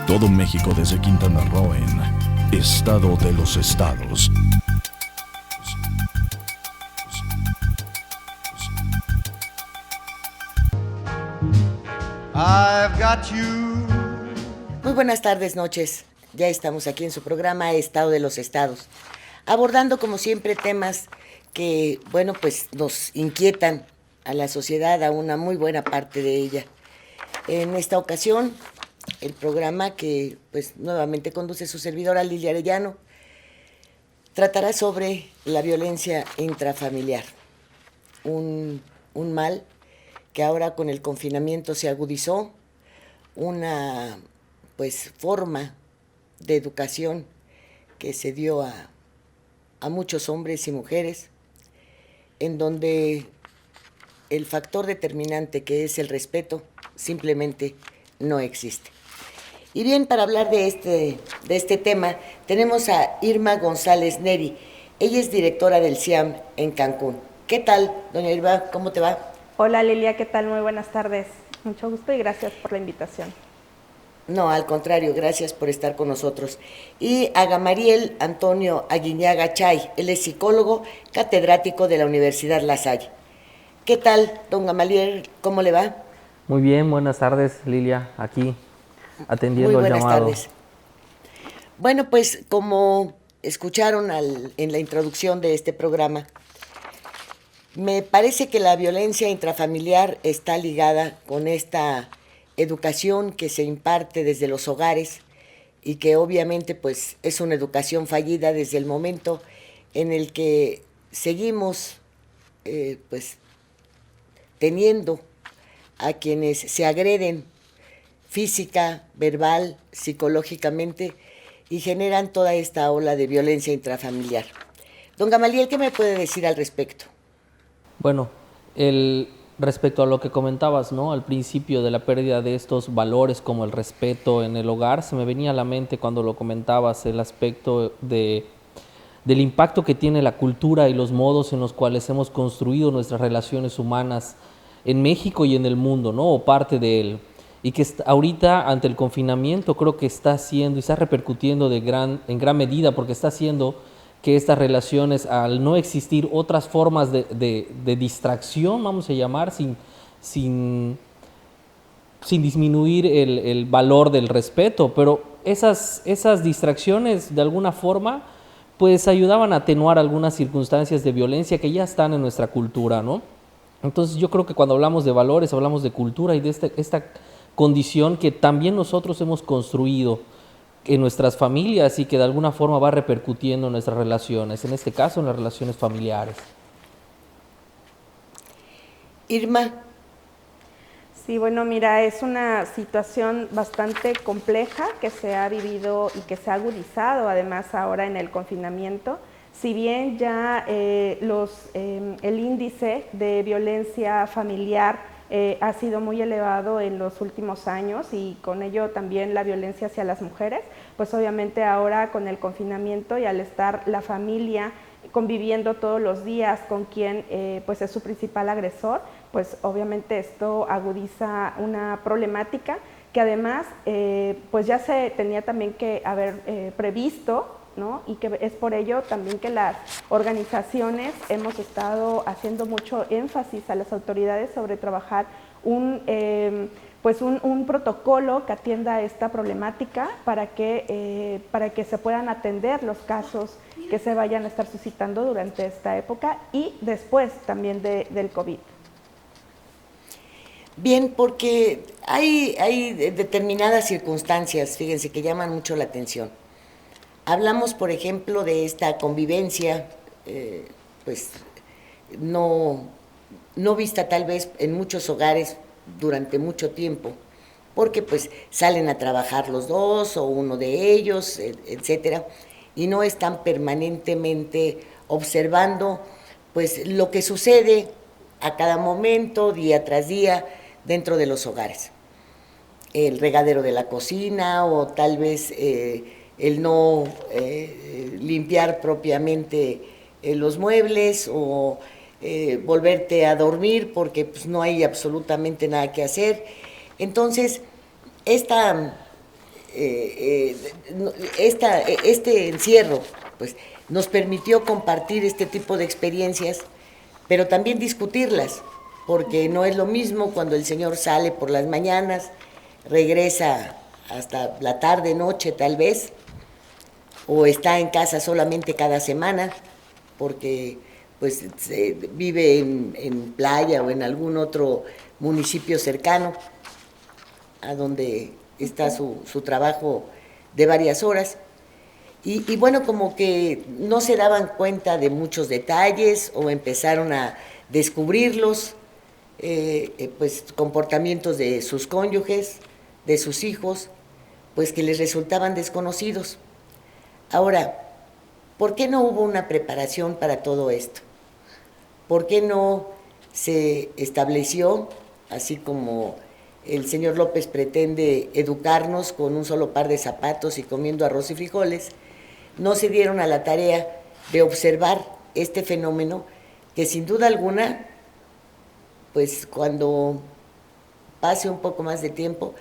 todo México desde Quintana Roo en Estado de los Estados. I've got you. Muy buenas tardes, noches. Ya estamos aquí en su programa Estado de los Estados, abordando como siempre temas que, bueno, pues nos inquietan a la sociedad, a una muy buena parte de ella. En esta ocasión, el programa que pues nuevamente conduce su servidora Lilia Arellano tratará sobre la violencia intrafamiliar, un mal que ahora con el confinamiento se agudizó, una pues forma de educación que se dio a muchos hombres y mujeres, en donde el factor determinante que es el respeto simplemente no existe. Y bien, para hablar de este tema, tenemos a Irma González Neri. Ella es directora del CIAM en Cancún. ¿Qué tal, doña Irma? ¿Cómo te va? Hola Lilia, ¿qué tal? Muy buenas tardes. Mucho gusto y gracias por la invitación. No, al contrario, gracias por estar con nosotros. Y a Gamaliel Antonio Aguiñaga Chay, él es psicólogo, catedrático de la Universidad La Salle. ¿Qué tal, don Gamaliel? ¿Cómo le va? Muy bien, buenas tardes, Lilia, aquí atendiendo el llamado. Muy buenas tardes. Bueno, pues como escucharon en la introducción de este programa, me parece que la violencia intrafamiliar está ligada con esta educación que se imparte desde los hogares y que obviamente pues es una educación fallida desde el momento en el que seguimos pues teniendo a quienes se agreden física, verbal, psicológicamente y generan toda esta ola de violencia intrafamiliar. Don Gamaliel, ¿qué me puede decir al respecto? Bueno, respecto a lo que comentabas, ¿no? Al principio de la pérdida de estos valores como el respeto en el hogar, se me venía a la mente cuando lo comentabas el aspecto del impacto que tiene la cultura y los modos en los cuales hemos construido nuestras relaciones humanas en México y en el mundo, ¿no? O parte de él. Y que ahorita, ante el confinamiento, creo que está haciendo y está repercutiendo en gran medida, porque está haciendo que estas relaciones, al no existir otras formas de distracción, vamos a llamar, sin disminuir el valor del respeto, pero esas distracciones de alguna forma pues ayudaban a atenuar algunas circunstancias de violencia que ya están en nuestra cultura, ¿no? Entonces yo creo que cuando hablamos de valores, hablamos de cultura y de esta condición que también nosotros hemos construido en nuestras familias y que de alguna forma va repercutiendo en nuestras relaciones, en este caso en las relaciones familiares. Irma. Sí, bueno, mira, es una situación bastante compleja que se ha vivido y que se ha agudizado además ahora en el confinamiento. Si bien ya el índice de violencia familiar ha sido muy elevado en los últimos años y con ello también la violencia hacia las mujeres, pues obviamente ahora con el confinamiento y al estar la familia conviviendo todos los días con quien pues es su principal agresor, pues obviamente esto agudiza una problemática que además pues ya se tenía también que haber previsto, ¿no? Y que es por ello también que las organizaciones hemos estado haciendo mucho énfasis a las autoridades sobre trabajar un protocolo que atienda esta problemática para que se puedan atender los casos que se vayan a estar suscitando durante esta época y después también del COVID. Bien, porque hay determinadas circunstancias, fíjense, que llaman mucho la atención. Hablamos, por ejemplo, de esta convivencia, pues no vista tal vez en muchos hogares durante mucho tiempo, porque pues salen a trabajar los dos o uno de ellos, etcétera, y no están permanentemente observando pues lo que sucede a cada momento, día tras día, dentro de los hogares. El regadero de la cocina o tal vez el no limpiar propiamente los muebles o volverte a dormir porque pues, no hay absolutamente nada que hacer. Entonces, esta este encierro pues, nos permitió compartir este tipo de experiencias, pero también discutirlas, porque no es lo mismo cuando el señor sale por las mañanas, regresa hasta la tarde, noche tal vez, o está en casa solamente cada semana, porque pues vive en Playa o en algún otro municipio cercano a donde está su trabajo de varias horas. Y bueno, como que no se daban cuenta de muchos detalles o empezaron a descubrirlos, pues comportamientos de sus cónyuges, de sus hijos, pues que les resultaban desconocidos. Ahora, ¿por qué no hubo una preparación para todo esto? ¿Por qué no se estableció, así como el señor López pretende educarnos con un solo par de zapatos y comiendo arroz y frijoles, no se dieron a la tarea de observar este fenómeno que sin duda alguna, pues cuando pase un poco más de tiempo,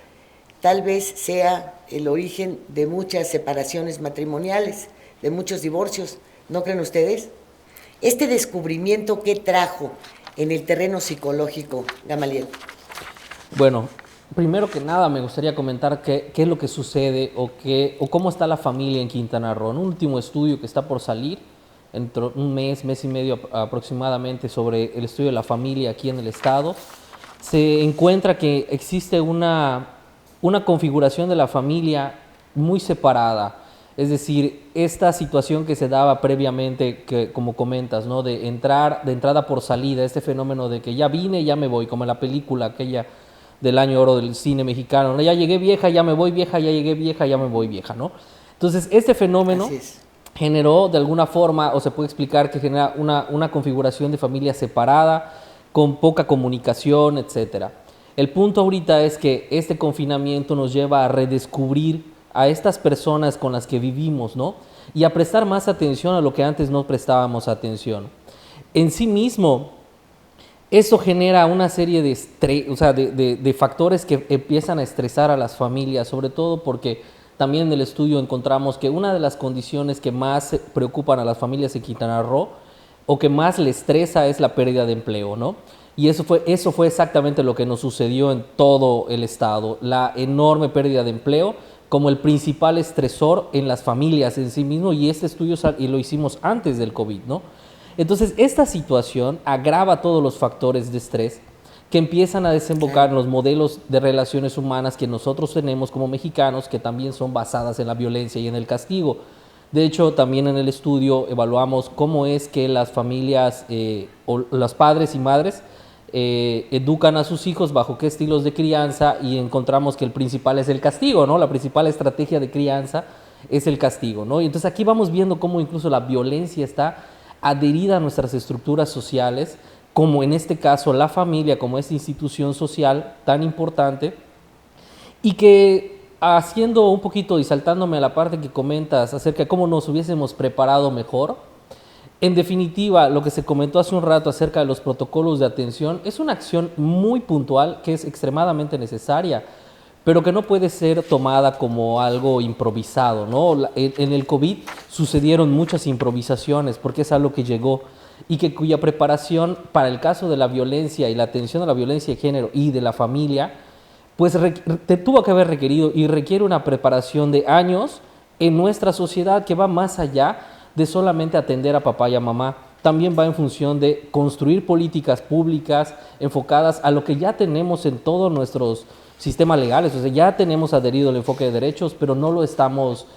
tal vez sea el origen de muchas separaciones matrimoniales, de muchos divorcios, ¿no creen ustedes? Este descubrimiento, ¿qué trajo en el terreno psicológico, Gamaliel? Bueno, primero que nada me gustaría comentar qué es lo que sucede o cómo está la familia en Quintana Roo. Un último estudio que está por salir, entre un mes y medio aproximadamente, sobre el estudio de la familia aquí en el estado, se encuentra que existe una configuración de la familia muy separada. Es decir, esta situación que se daba previamente, que como comentas, ¿no? de entrada por salida, este fenómeno de que ya vine, ya me voy, como en la película aquella del año oro del cine mexicano, ¿no? Ya llegué vieja, ya me voy vieja, ya llegué vieja, ya me voy vieja, ¿no? Entonces, este fenómeno generó de alguna forma, o se puede explicar que genera una configuración de familia separada, con poca comunicación, etcétera. El punto ahorita es que este confinamiento nos lleva a redescubrir a estas personas con las que vivimos, ¿no? Y a prestar más atención a lo que antes no prestábamos atención. En sí mismo, eso genera una serie de factores que empiezan a estresar a las familias, sobre todo porque también en el estudio encontramos que una de las condiciones que más preocupan a las familias en Quintana Roo o que más les estresa es la pérdida de empleo, ¿no? Y eso fue exactamente lo que nos sucedió en todo el estado, la enorme pérdida de empleo como el principal estresor en las familias en sí mismo, y este estudio y lo hicimos antes del COVID, ¿no? Entonces, esta situación agrava todos los factores de estrés que empiezan a desembocar en los modelos de relaciones humanas que nosotros tenemos como mexicanos, que también son basadas en la violencia y en el castigo. De hecho, también en el estudio evaluamos cómo es que las familias o los padres y madres educan a sus hijos bajo qué estilos de crianza, y encontramos que el principal es el castigo, ¿no? La principal estrategia de crianza es el castigo, ¿no? Y entonces aquí vamos viendo cómo incluso la violencia está adherida a nuestras estructuras sociales, como en este caso la familia, como esta institución social tan importante, y que haciendo un poquito y saltándome a la parte que comentas acerca de cómo nos hubiésemos preparado mejor, en definitiva, lo que se comentó hace un rato acerca de los protocolos de atención es una acción muy puntual que es extremadamente necesaria, pero que no puede ser tomada como algo improvisado, ¿no? En el COVID sucedieron muchas improvisaciones porque es algo que llegó y cuya preparación para el caso de la violencia y la atención a la violencia de género y de la familia, pues tuvo que haber requerido y requiere una preparación de años en nuestra sociedad que va más allá de solamente atender a papá y a mamá. También va en función de construir políticas públicas enfocadas a lo que ya tenemos en todos nuestros sistemas legales. O sea, ya tenemos adherido el enfoque de derechos, pero no lo estamos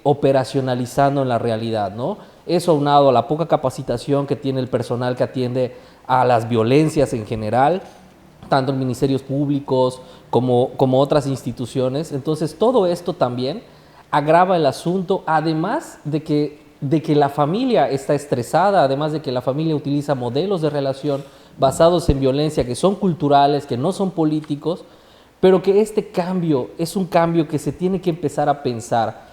operacionalizando en la realidad, ¿no? Eso aunado a la poca capacitación que tiene el personal que atiende a las violencias en general, tanto en ministerios públicos como otras instituciones. Entonces, todo esto también agrava el asunto, además de que la familia está estresada, además de que la familia utiliza modelos de relación basados en violencia que son culturales, que no son políticos, pero que este cambio es un cambio que se tiene que empezar a pensar.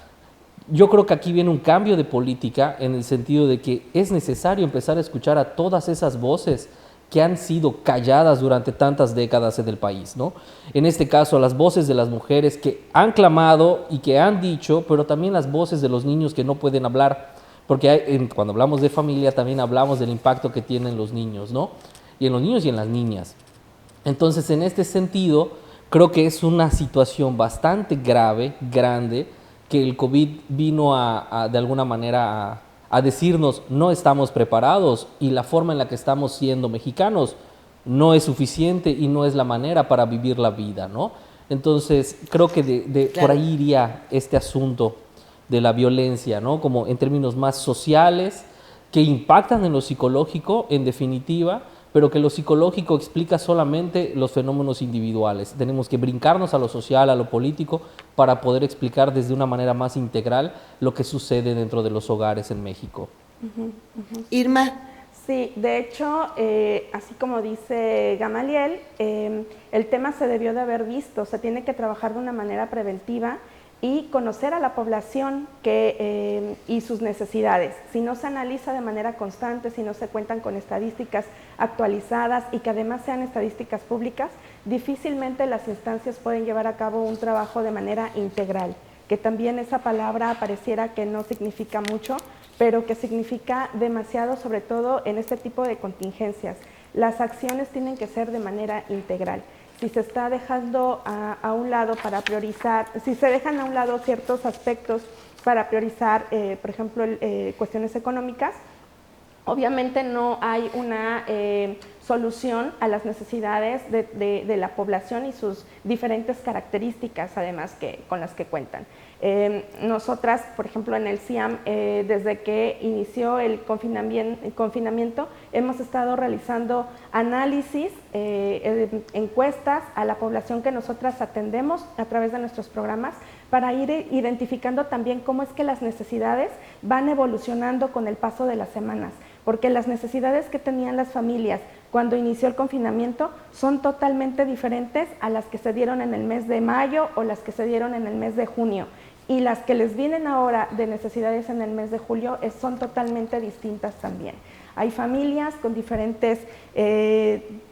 Yo creo que aquí viene un cambio de política en el sentido de que es necesario empezar a escuchar a todas esas voces que han sido calladas durante tantas décadas en el país, ¿no? En este caso, las voces de las mujeres que han clamado y que han dicho, pero también las voces de los niños que no pueden hablar, porque cuando hablamos de familia también hablamos del impacto que tienen los niños, ¿no? Y en los niños y en las niñas. Entonces, en este sentido, creo que es una situación bastante grave, grande, que el COVID vino de alguna manera a decirnos no estamos preparados y la forma en la que estamos siendo mexicanos no es suficiente y no es la manera para vivir la vida, ¿no? Entonces, creo que Claro. por ahí iría este asunto de la violencia, ¿no? Como en términos más sociales, que impactan en lo psicológico, en definitiva, pero que lo psicológico explica solamente los fenómenos individuales. Tenemos que brincarnos a lo social, a lo político, para poder explicar desde una manera más integral lo que sucede dentro de los hogares en México. Irma, Sí, de hecho, así como dice Gamaliel, el tema se debió de haber visto, se tiene que trabajar de una manera preventiva y conocer a la población y sus necesidades. Si no se analiza de manera constante, si no se cuentan con estadísticas actualizadas y que además sean estadísticas públicas, difícilmente las instancias pueden llevar a cabo un trabajo de manera integral, que también esa palabra pareciera que no significa mucho, pero que significa demasiado, sobre todo en este tipo de contingencias. Las acciones tienen que ser de manera integral. Si se está dejando a un lado para priorizar, si se dejan a un lado ciertos aspectos para priorizar, por ejemplo, cuestiones económicas, obviamente no hay una solución a las necesidades de la población y sus diferentes características, además, con las que cuentan. Nosotras, por ejemplo, en el CIAM, desde que inició el confinamiento, hemos estado realizando análisis, encuestas a la población que nosotras atendemos a través de nuestros programas, para ir identificando también cómo es que las necesidades van evolucionando con el paso de las semanas, porque las necesidades que tenían las familias cuando inició el confinamiento son totalmente diferentes a las que se dieron en el mes de mayo o las que se dieron en el mes de junio. Y las que les vienen ahora de necesidades en el mes de julio son totalmente distintas también. Hay familias con diferentes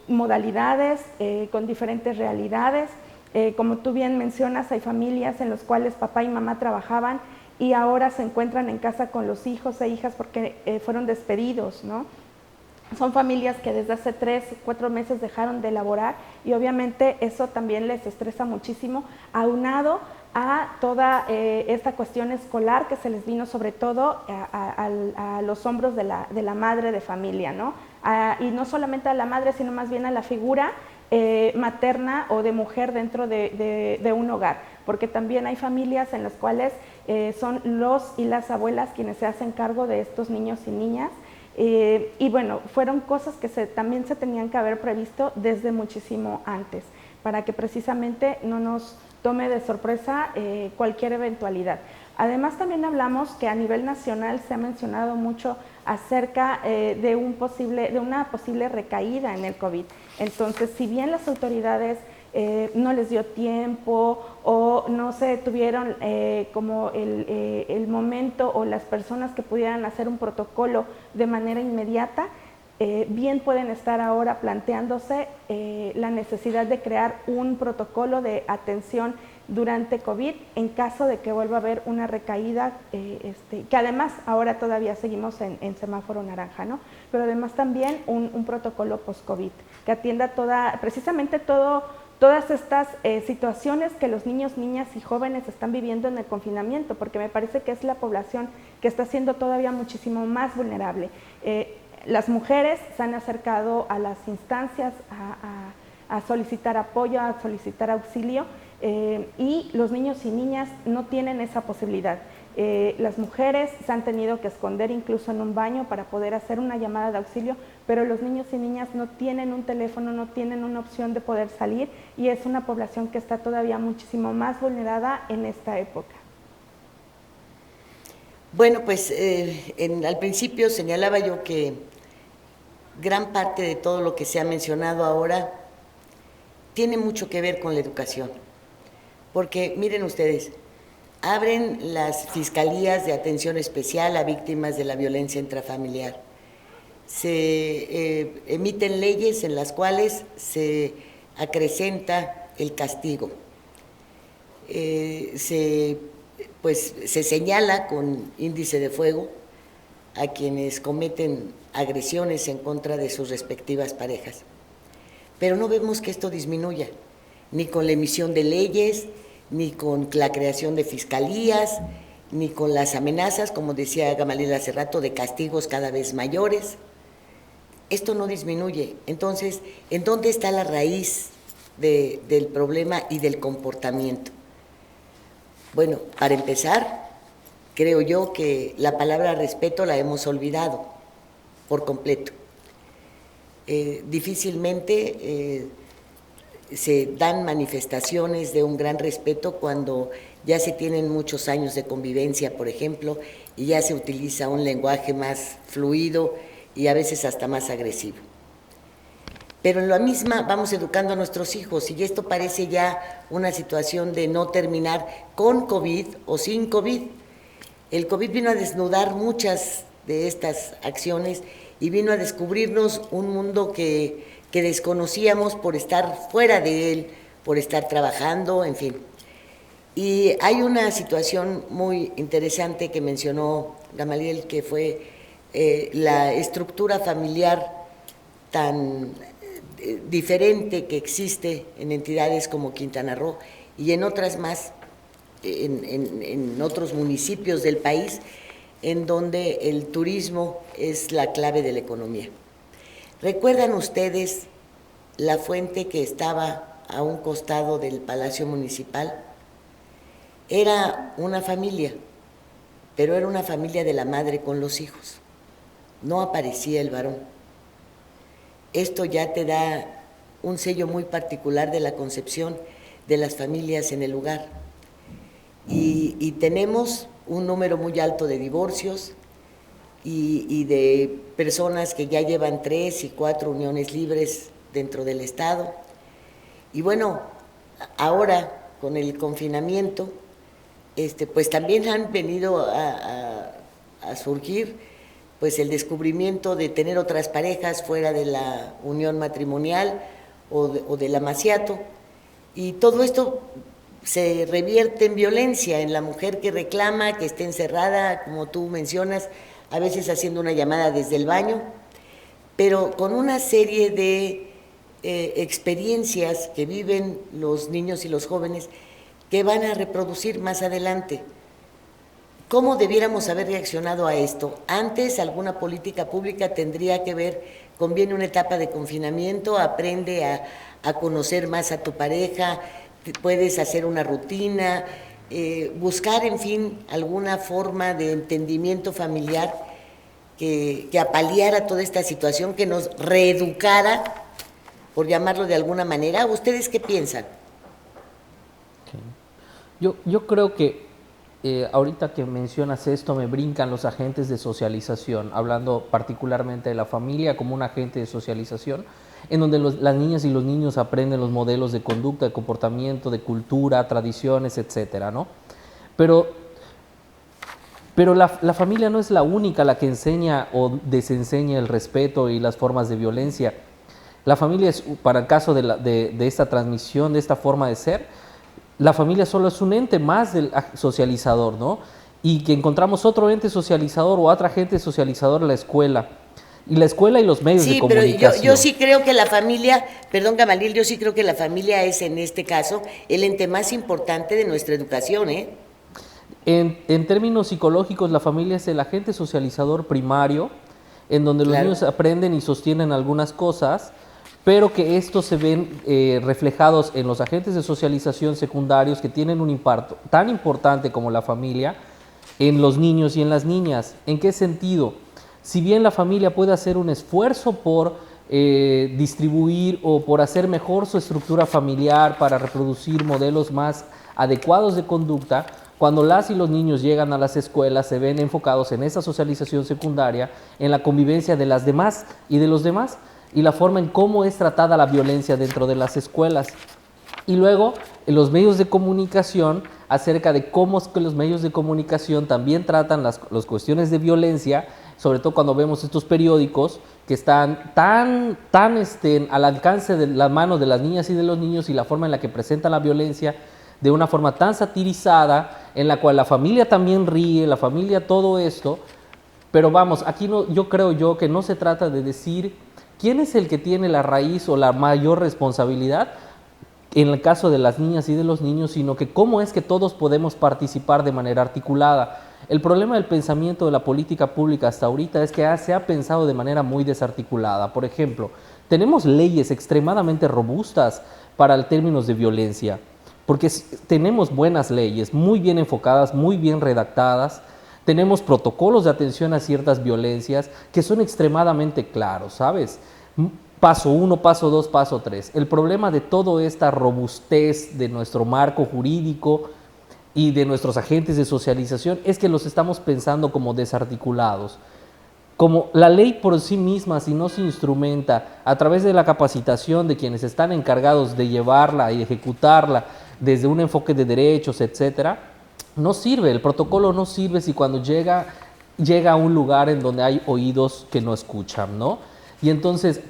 modalidades, con diferentes realidades. Como tú bien mencionas, hay familias en las cuales papá y mamá trabajaban y ahora se encuentran en casa con los hijos e hijas porque fueron despedidos, ¿no? Son familias que desde hace 3 o 4 meses dejaron de laborar y obviamente eso también les estresa muchísimo, aunado a toda esta cuestión escolar que se les vino sobre todo a los hombros de la madre de familia, ¿no? Y no solamente a la madre, sino más bien a la figura materna o de mujer dentro de un hogar, porque también hay familias en las cuales son los y las abuelas quienes se hacen cargo de estos niños y niñas. Y bueno, fueron cosas que también se tenían que haber previsto desde muchísimo antes, para que precisamente no nos tome de sorpresa cualquier eventualidad. Además, también hablamos que a nivel nacional se ha mencionado mucho acerca de una posible recaída en el COVID. Entonces, si bien las autoridades no les dio tiempo o no se tuvieron como el momento o las personas que pudieran hacer un protocolo de manera inmediata, bien pueden estar ahora planteándose la necesidad de crear un protocolo de atención durante COVID en caso de que vuelva a haber una recaída, que además ahora todavía seguimos en semáforo naranja, ¿no? Pero además también un protocolo post-COVID que atienda precisamente todas estas situaciones que los niños, niñas y jóvenes están viviendo en el confinamiento, porque me parece que es la población que está siendo todavía muchísimo más vulnerable. Las mujeres se han acercado a las instancias a solicitar apoyo, a solicitar auxilio, y los niños y niñas no tienen esa posibilidad. Las mujeres se han tenido que esconder incluso en un baño para poder hacer una llamada de auxilio, pero los niños y niñas no tienen un teléfono, no tienen una opción de poder salir y es una población que está todavía muchísimo más vulnerada en esta época. Bueno, pues al principio señalaba yo que gran parte de todo lo que se ha mencionado ahora tiene mucho que ver con la educación, porque miren ustedes, abren las fiscalías de atención especial a víctimas de la violencia intrafamiliar, se emiten leyes en las cuales se acrecenta el castigo. Se señala con índice de fuego a quienes cometen agresiones en contra de sus respectivas parejas. Pero no vemos que esto disminuya, ni con la emisión de leyes, ni con la creación de fiscalías, ni con las amenazas, como decía Gamaliel hace rato, de castigos cada vez mayores. Esto no disminuye. Entonces, ¿en dónde está la raíz del problema y del comportamiento? Bueno, para empezar, creo yo que la palabra respeto la hemos olvidado por completo. Difícilmente se dan manifestaciones de un gran respeto cuando ya se tienen muchos años de convivencia, por ejemplo, y ya se utiliza un lenguaje más fluido y a veces hasta más agresivo. Pero en la misma vamos educando a nuestros hijos y esto parece ya una situación de no terminar con COVID o sin COVID. El COVID vino a desnudar muchas de estas acciones y vino a descubrirnos un mundo que desconocíamos por estar fuera de él, por estar trabajando, en fin. Y hay una situación muy interesante que mencionó Gamaliel, que fue la estructura familiar tan diferente que existe en entidades como Quintana Roo y en otras más, en otros municipios del país, en donde el turismo es la clave de la economía. ¿Recuerdan ustedes la fuente que estaba a un costado del Palacio Municipal? Era una familia, pero era una familia de la madre con los hijos. No aparecía el varón. Esto ya te da un sello muy particular de la concepción de las familias en el lugar. Y tenemos un número muy alto de divorcios y de personas que ya llevan 3 y 4 uniones libres dentro del Estado. Y bueno, ahora con el confinamiento, pues también han venido a surgir pues el descubrimiento de tener otras parejas fuera de la unión matrimonial o del amaciato, y todo esto se revierte en violencia en la mujer que reclama, que esté encerrada, como tú mencionas, a veces haciendo una llamada desde el baño, pero con una serie de experiencias que viven los niños y los jóvenes que van a reproducir más adelante. ¿Cómo debiéramos haber reaccionado a esto? Antes, alguna política pública tendría que ver, conviene una etapa de confinamiento, aprende a conocer más a tu pareja, puedes hacer una rutina, buscar, en fin, alguna forma de entendimiento familiar que apaleara toda esta situación, que nos reeducara, por llamarlo de alguna manera. ¿Ustedes qué piensan? Yo creo que ahorita que mencionas esto me brincan los agentes de socialización, hablando particularmente de la familia como un agente de socialización, en donde las niñas y los niños aprenden los modelos de conducta, de comportamiento, de cultura, tradiciones, etcétera, ¿no? Pero la familia no es la única la que enseña o desenseña el respeto y las formas de violencia. La familia es, para el caso de esta transmisión, de esta forma de ser, la familia solo es un ente más del socializador, ¿no? Y que encontramos otro ente socializador o otra gente socializador en la escuela. Y la escuela y los medios de comunicación. Pero yo sí creo que la familia, perdón Gamaliel, yo sí creo que la familia es en este caso el ente más importante de nuestra educación, ¿eh? En términos psicológicos, la familia es el agente socializador primario, en donde los niños aprenden y sostienen algunas cosas, pero que estos se ven reflejados en los agentes de socialización secundarios que tienen un impacto tan importante como la familia en los niños y en las niñas. ¿En qué sentido? Si bien la familia puede hacer un esfuerzo por distribuir o por hacer mejor su estructura familiar para reproducir modelos más adecuados de conducta, cuando las y los niños llegan a las escuelas se ven enfocados en esa socialización secundaria, en la convivencia de las demás y de los demás, y la forma en cómo es tratada la violencia dentro de las escuelas. Y luego, en los medios de comunicación, acerca de cómo es que los medios de comunicación también tratan las cuestiones de violencia sobre todo cuando vemos estos periódicos que están tan al alcance de las manos de las niñas y de los niños, y la forma en la que presentan la violencia de una forma tan satirizada, en la cual la familia también ríe, la familia todo esto. Pero vamos, aquí no, yo creo que no se trata de decir quién es el que tiene la raíz o la mayor responsabilidad en el caso de las niñas y de los niños, sino que cómo es que todos podemos participar de manera articulada. El problema del pensamiento de la política pública hasta ahorita es que se ha pensado de manera muy desarticulada. Por ejemplo, tenemos leyes extremadamente robustas para términos de violencia, porque tenemos buenas leyes, muy bien enfocadas, muy bien redactadas. Tenemos protocolos de atención a ciertas violencias que son extremadamente claros, ¿sabes? Paso 1, paso 2, paso 3. El problema de toda esta robustez de nuestro marco jurídico y de nuestros agentes de socialización es que los estamos pensando como desarticulados. Como la ley por sí misma, si no se instrumenta a través de la capacitación de quienes están encargados de llevarla y ejecutarla desde un enfoque de derechos, etcétera, no sirve. El protocolo no sirve si cuando llega a un lugar en donde hay oídos que no escuchan, ¿no? Y entonces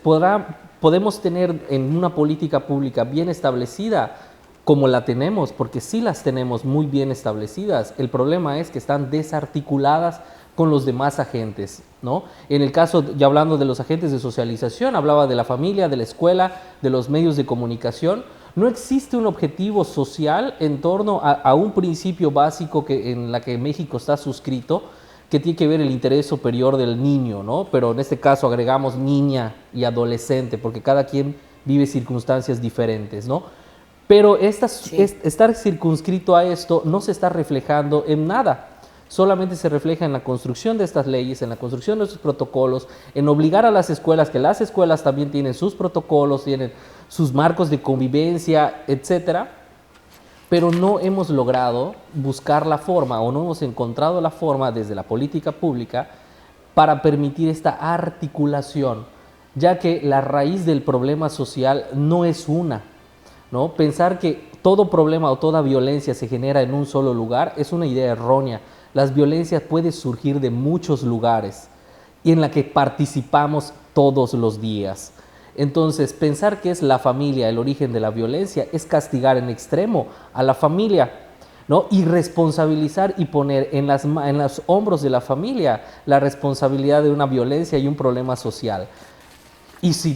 podemos tener en una política pública bien establecida, como la tenemos, porque sí las tenemos muy bien establecidas. El problema es que están desarticuladas con los demás agentes, ¿no? En el caso, ya hablando de los agentes de socialización, hablaba de la familia, de la escuela, de los medios de comunicación. No existe un objetivo social en torno a un principio básico en la que México está suscrito, que tiene que ver el interés superior del niño, ¿no? Pero en este caso agregamos niña y adolescente, porque cada quien vive circunstancias diferentes, ¿no? Pero estar circunscrito a esto no se está reflejando en nada. Solamente se refleja en la construcción de estas leyes, en la construcción de estos protocolos, en obligar a las escuelas, que las escuelas también tienen sus protocolos, tienen sus marcos de convivencia, etcétera, pero no hemos logrado buscar la forma o no hemos encontrado la forma desde la política pública para permitir esta articulación, ya que la raíz del problema social no es una, ¿no? Pensar que todo problema o toda violencia se genera en un solo lugar es una idea errónea. Las violencias pueden surgir de muchos lugares y en la que participamos todos los días. Entonces, pensar que es la familia el origen de la violencia es castigar en extremo a la familia, ¿no? Y responsabilizar y poner en los hombros de la familia la responsabilidad de una violencia y un problema social. Y si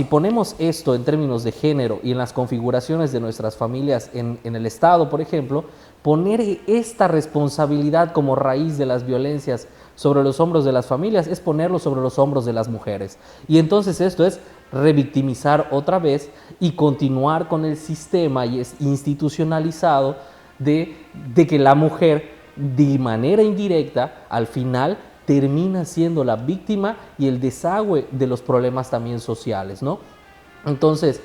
ponemos esto en términos de género y en las configuraciones de nuestras familias en el Estado, por ejemplo, poner esta responsabilidad como raíz de las violencias sobre los hombros de las familias es ponerlo sobre los hombros de las mujeres. Y entonces esto es revictimizar otra vez y continuar con el sistema y es institucionalizado de que la mujer de manera indirecta al final termina siendo la víctima y el desagüe de los problemas también sociales, ¿no? Entonces,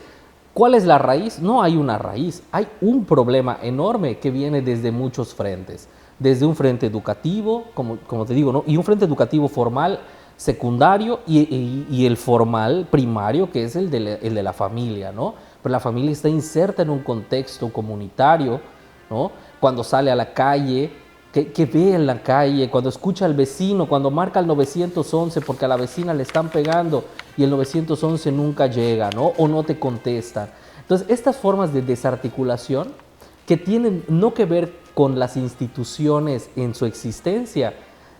¿cuál es la raíz? No hay una raíz, hay un problema enorme que viene desde muchos frentes. Desde un frente educativo, como te digo, ¿no? Y un frente educativo formal, secundario y el formal primario, que es el de la familia, ¿no? Pero la familia está inserta en un contexto comunitario, ¿no? Cuando sale a la calle, que ve en la calle, cuando escucha al vecino, cuando marca el 911 porque a la vecina le están pegando y el 911 nunca llega, ¿no? O no te contestan. Entonces, estas formas de desarticulación que tienen no que ver con las instituciones en su existencia,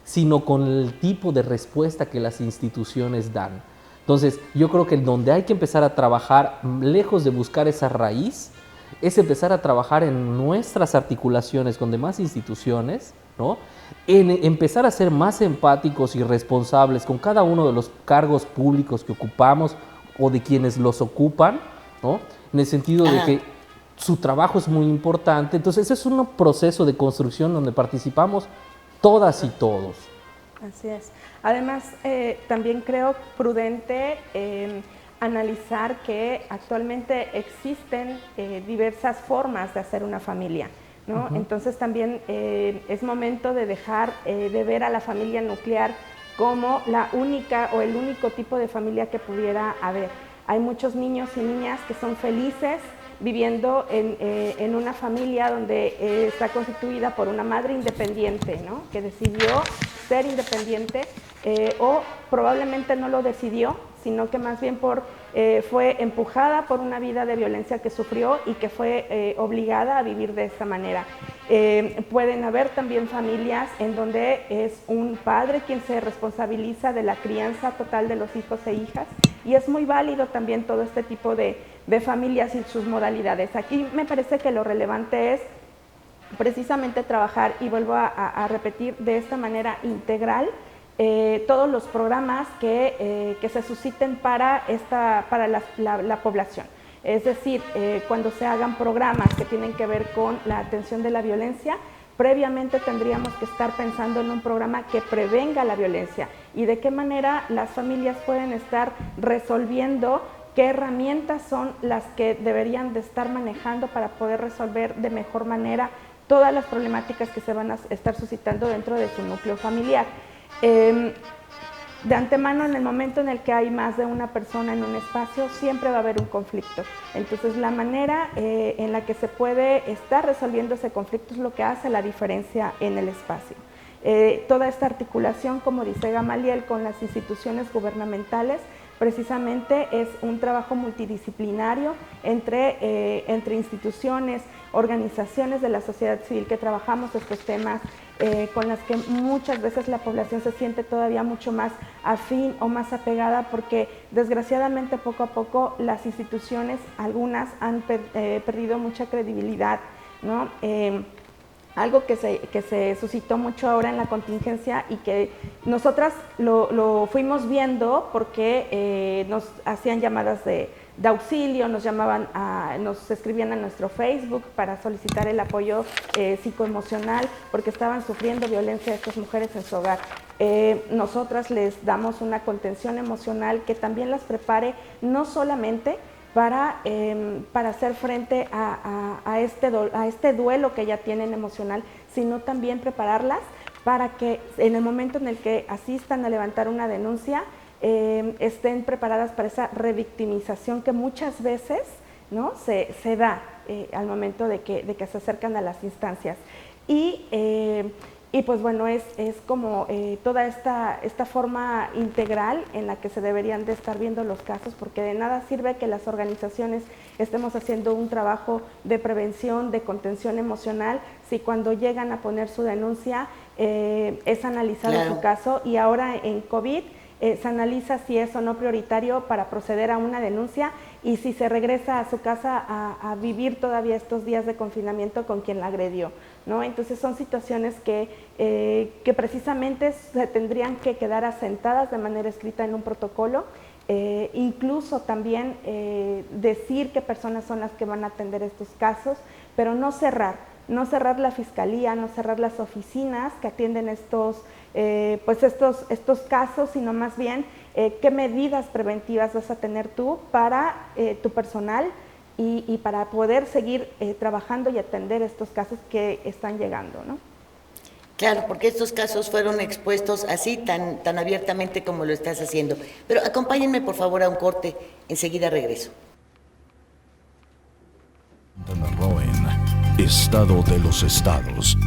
sino con el tipo de respuesta que las instituciones dan. Entonces, yo creo que donde hay que empezar a trabajar, lejos de buscar esa raíz, es empezar a trabajar en nuestras articulaciones con demás instituciones, ¿no? En empezar a ser más empáticos y responsables con cada uno de los cargos públicos que ocupamos o de quienes los ocupan, ¿no? En el sentido de que su trabajo es muy importante. Entonces, ese es un proceso de construcción donde participamos todas y todos. Así es. Además, también creo prudente analizar que actualmente existen diversas formas de hacer una familia, ¿no? Entonces también es momento de dejar de ver a la familia nuclear como la única o el único tipo de familia que pudiera haber. Hay muchos niños y niñas que son felices viviendo en una familia donde está constituida por una madre independiente, ¿no? Que decidió ser independiente o probablemente no lo decidió, sino que más bien fue empujada por una vida de violencia que sufrió y que fue obligada a vivir de esta manera. Pueden haber también familias en donde es un padre quien se responsabiliza de la crianza total de los hijos e hijas, y es muy válido también todo este tipo de familias y sus modalidades. Aquí me parece que lo relevante es precisamente trabajar, y vuelvo a repetir, de esta manera integral, todos los programas que se susciten para la población. Es decir, cuando se hagan programas que tienen que ver con la atención de la violencia, previamente tendríamos que estar pensando en un programa que prevenga la violencia y de qué manera las familias pueden estar resolviendo, qué herramientas son las que deberían de estar manejando para poder resolver de mejor manera todas las problemáticas que se van a estar suscitando dentro de su núcleo familiar. De antemano, en el momento en el que hay más de una persona en un espacio, siempre va a haber un conflicto. Entonces, la manera en la que se puede estar resolviendo ese conflicto es lo que hace la diferencia en el espacio. Toda esta articulación, como dice Gamaliel, con las instituciones gubernamentales, precisamente es un trabajo multidisciplinario entre instituciones, organizaciones de la sociedad civil que trabajamos estos temas, con las que muchas veces la población se siente todavía mucho más afín o más apegada, porque desgraciadamente poco a poco las instituciones, algunas han perdido mucha credibilidad, ¿no? Algo que se suscitó mucho ahora en la contingencia y que nosotras lo fuimos viendo porque nos hacían llamadas de auxilio, nos escribían a nuestro Facebook para solicitar el apoyo psicoemocional porque estaban sufriendo violencia estas mujeres en su hogar. Nosotras les damos una contención emocional que también las prepare no solamente para hacer frente a este duelo que ya tienen emocional, sino también prepararlas para que en el momento en el que asistan a levantar una denuncia, estén preparadas para esa revictimización que muchas veces, ¿no?, se da al momento de que se acercan a las instancias. Y pues bueno, es como toda esta forma integral en la que se deberían de estar viendo los casos, porque de nada sirve que las organizaciones estemos haciendo un trabajo de prevención, de contención emocional, si cuando llegan a poner su denuncia es analizado su caso, y ahora en COVID se analiza si es o no prioritario para proceder a una denuncia y si se regresa a su casa a vivir todavía estos días de confinamiento con quien la agredió, ¿no? Entonces son situaciones que precisamente se tendrían que quedar asentadas de manera escrita en un protocolo, incluso también decir qué personas son las que van a atender estos casos, pero no cerrar la fiscalía, no cerrar las oficinas que atienden estos casos, sino más bien qué medidas preventivas vas a tener tú para tu personal y para poder seguir trabajando y atender estos casos que están llegando, ¿no? Claro, porque estos casos fueron expuestos así, tan abiertamente como lo estás haciendo. Pero acompáñenme, por favor, a un corte. Enseguida regreso. Estado de los estados.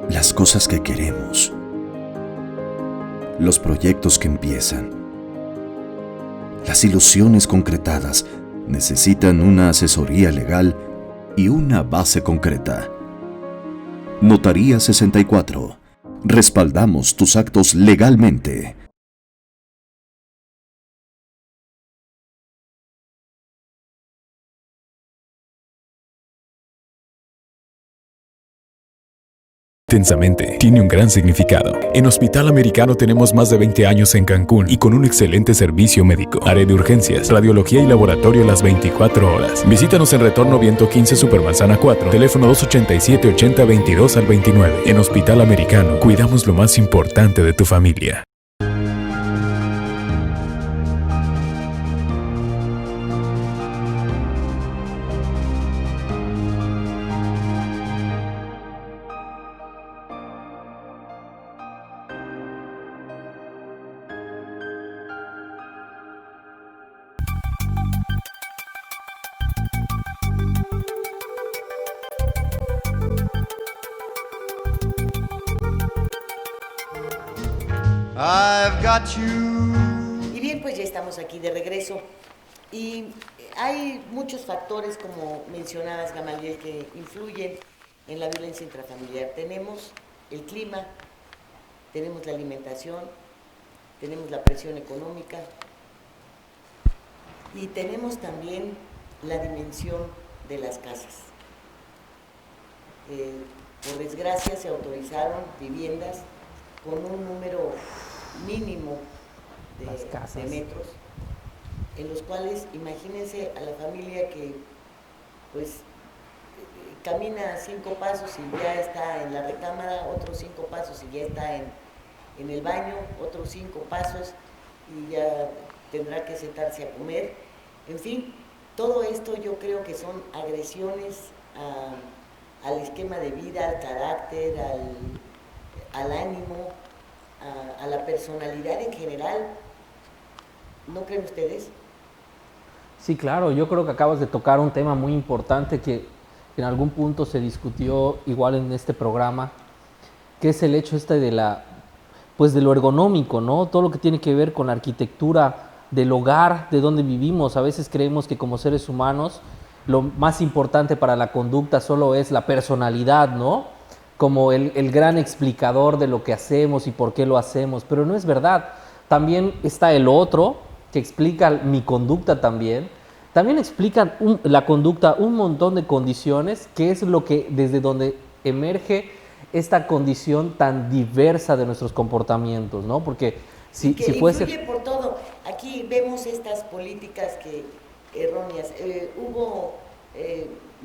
Las cosas que queremos, los proyectos que empiezan, las ilusiones concretadas necesitan una asesoría legal y una base concreta. Notaría 64. Respaldamos tus actos legalmente. Intensamente tiene un gran significado. En Hospital Americano tenemos más de 20 años en Cancún y con un excelente servicio médico. Área de urgencias, radiología y laboratorio las 24 horas. Visítanos en Retorno Viento 15 Supermanzana 4, teléfono 287-8022 al 29. En Hospital Americano, cuidamos lo más importante de tu familia. I've got you. Y bien, pues ya estamos aquí de regreso. Y hay muchos factores, como mencionabas, Gamaliel, que influyen en la violencia intrafamiliar. Tenemos el clima, tenemos la alimentación, tenemos la presión económica y tenemos también la dimensión de las casas. Por desgracia se autorizaron viviendas con un número mínimo de metros, en los cuales imagínense a la familia que pues camina 5 pasos y ya está en la recámara, otros 5 pasos y ya está en el baño, otros 5 pasos y ya tendrá que sentarse a comer. En fin, todo esto yo creo que son agresiones al esquema de vida, al carácter, al ánimo, a la personalidad en general. ¿No creen ustedes? Sí, claro, yo creo que acabas de tocar un tema muy importante que en algún punto se discutió igual en este programa, que es el hecho de de lo ergonómico, ¿no? Todo lo que tiene que ver con la arquitectura del hogar, de donde vivimos. A veces creemos que como seres humanos lo más importante para la conducta solo es la personalidad, ¿no? Como el gran explicador de lo que hacemos y por qué lo hacemos, pero no es verdad. También está el otro, que explica mi conducta también. También explican la conducta un montón de condiciones, que es lo que desde donde emerge esta condición tan diversa de nuestros comportamientos, ¿no? Porque si puede ser... influye por todo. Aquí vemos estas políticas erróneas. Hubo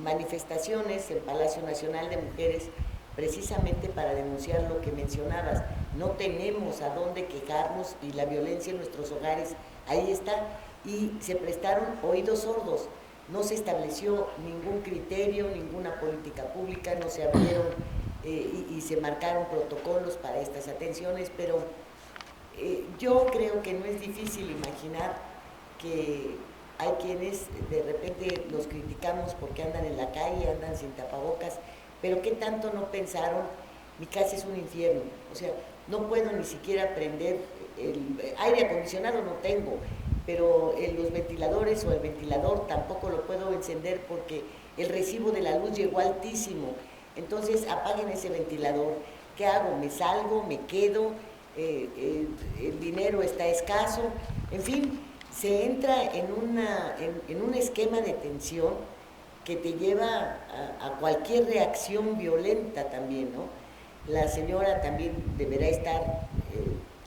manifestaciones en Palacio Nacional de Mujeres precisamente para denunciar lo que mencionabas. No tenemos a dónde quejarnos y la violencia en nuestros hogares ahí está, y se prestaron oídos sordos. No se estableció ningún criterio, ninguna política pública, no se abrieron y se marcaron protocolos para estas atenciones, pero yo creo que no es difícil imaginar que hay quienes de repente los criticamos porque andan en la calle, andan sin tapabocas, pero ¿qué tanto no pensaron? Mi casa es un infierno, o sea, no puedo ni siquiera prender el aire acondicionado, no tengo, pero los ventiladores o el ventilador tampoco lo puedo encender porque el recibo de la luz llegó altísimo. Entonces apaguen ese ventilador. ¿Qué hago? ¿Me salgo? ¿Me quedo? El dinero está escaso. En fin, se entra en un esquema de tensión que te lleva a cualquier reacción violenta también, ¿no? La señora también deberá estar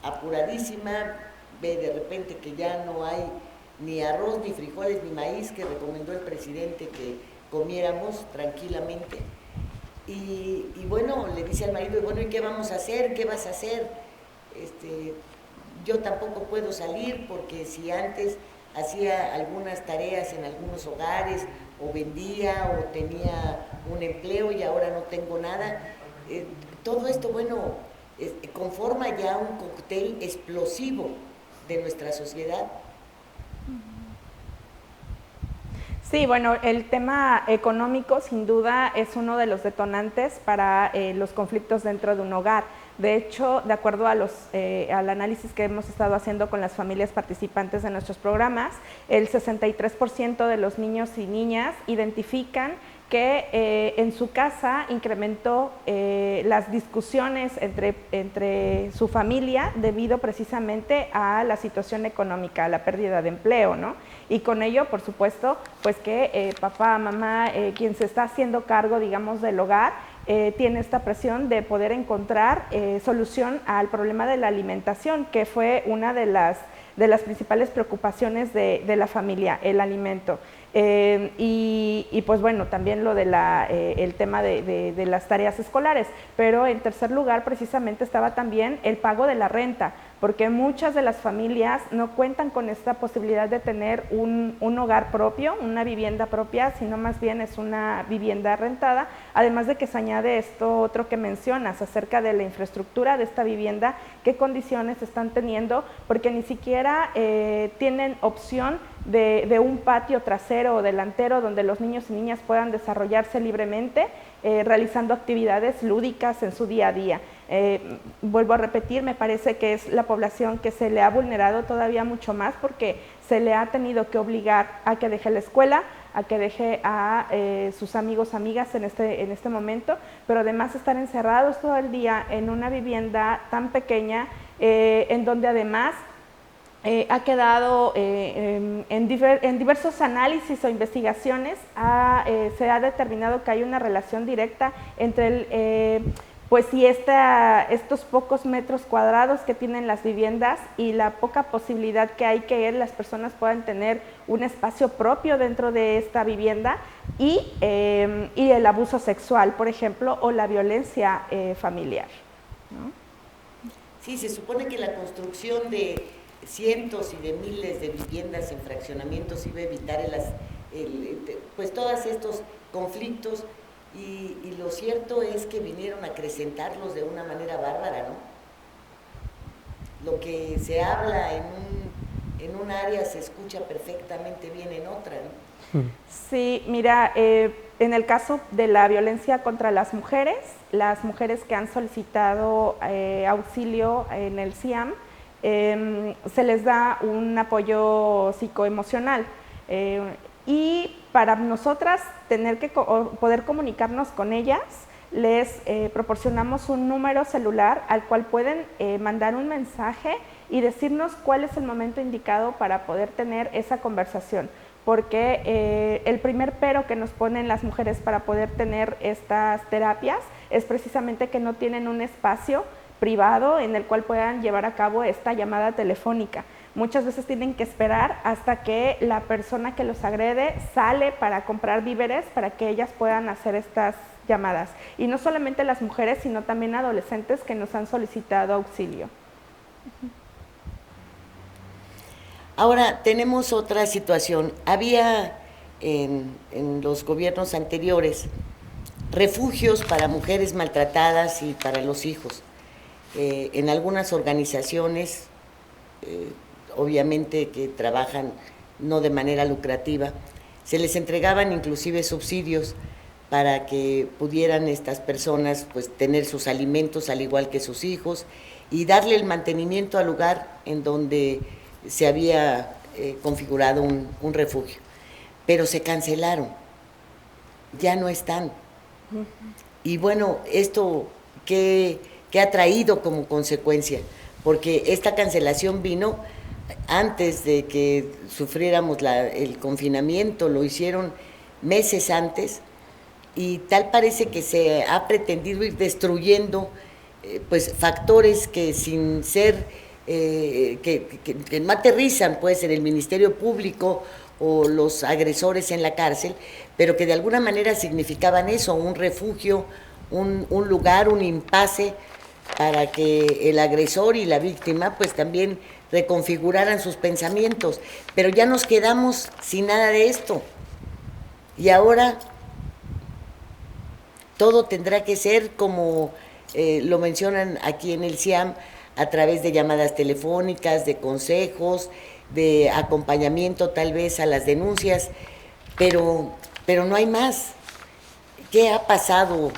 apuradísima, ve de repente que ya no hay ni arroz, ni frijoles, ni maíz que recomendó el presidente que comiéramos tranquilamente. Y bueno, le dice al marido, bueno, ¿y qué vamos a hacer? ¿Qué vas a hacer? Yo tampoco puedo salir porque si antes hacía algunas tareas en algunos hogares o vendía o tenía un empleo y ahora no tengo nada. Todo esto, bueno, conforma ya un cóctel explosivo de nuestra sociedad. Sí, bueno, el tema económico sin duda es uno de los detonantes para los conflictos dentro de un hogar. De hecho, de acuerdo a al análisis que hemos estado haciendo con las familias participantes de nuestros programas, el 63% de los niños y niñas identifican que en su casa incrementó las discusiones entre su familia debido precisamente a la situación económica, a la pérdida de empleo, ¿no? Y con ello, por supuesto, pues que papá, mamá, quien se está haciendo cargo, digamos, del hogar, tiene esta presión de poder encontrar solución al problema de la alimentación, que fue una de las principales preocupaciones de la familia, el alimento. Y pues bueno, también lo de el tema de las tareas escolares, pero en tercer lugar precisamente estaba también el pago de la renta, porque muchas de las familias no cuentan con esta posibilidad de tener un hogar propio, una vivienda propia, sino más bien es una vivienda rentada, además de que se añade esto otro que mencionas acerca de la infraestructura de esta vivienda, qué condiciones están teniendo, porque ni siquiera tienen opción de un patio trasero o delantero donde los niños y niñas puedan desarrollarse libremente, realizando actividades lúdicas en su día a día. Vuelvo a repetir, me parece que es la población que se le ha vulnerado todavía mucho más porque se le ha tenido que obligar a que deje la escuela, a que deje a sus amigos, amigas en este momento, pero además estar encerrados todo el día en una vivienda tan pequeña, en donde además ha quedado en diversos análisis o investigaciones, se ha determinado que hay una relación directa entre pues si estos pocos metros cuadrados que tienen las viviendas y la poca posibilidad que hay que las personas puedan tener un espacio propio dentro de esta vivienda y el abuso sexual, por ejemplo, o la violencia familiar, ¿no? Sí, se supone que la construcción de cientos y de miles de viviendas en fraccionamientos iba a evitar pues todos estos conflictos. Y lo cierto es que vinieron a acrecentarlos de una manera bárbara, ¿no? Lo que se habla en un área se escucha perfectamente bien en otra, ¿no? Sí, mira, en el caso de la violencia contra las mujeres que han solicitado auxilio en el CIAM, se les da un apoyo psicoemocional. Y para nosotras poder comunicarnos con ellas, les proporcionamos un número celular al cual pueden mandar un mensaje y decirnos cuál es el momento indicado para poder tener esa conversación. Porque el primer pero que nos ponen las mujeres para poder tener estas terapias es precisamente que no tienen un espacio privado en el cual puedan llevar a cabo esta llamada telefónica. Muchas veces tienen que esperar hasta que la persona que los agrede sale para comprar víveres para que ellas puedan hacer estas llamadas. Y no solamente las mujeres, sino también adolescentes que nos han solicitado auxilio. Ahora, tenemos otra situación. Había en los gobiernos anteriores refugios para mujeres maltratadas y para los hijos. En algunas organizaciones, obviamente que trabajan no de manera lucrativa, se les entregaban inclusive subsidios para que pudieran estas personas pues tener sus alimentos al igual que sus hijos y darle el mantenimiento al lugar en donde se había configurado un refugio. Pero se cancelaron, ya no están. Y bueno, esto ¿qué ha traído como consecuencia? Porque esta cancelación vino antes de que sufriéramos el confinamiento, lo hicieron meses antes, y tal parece que se ha pretendido ir destruyendo pues factores que sin ser, que no aterrizan pues en el Ministerio Público o los agresores en la cárcel, pero que de alguna manera significaban eso, un refugio, un lugar, un impasse para que el agresor y la víctima pues también reconfiguraran sus pensamientos, pero ya nos quedamos sin nada de esto. Y ahora todo tendrá que ser como lo mencionan aquí en el CIAM, a través de llamadas telefónicas, de consejos, de acompañamiento tal vez a las denuncias, pero no hay más. ¿Qué ha pasado?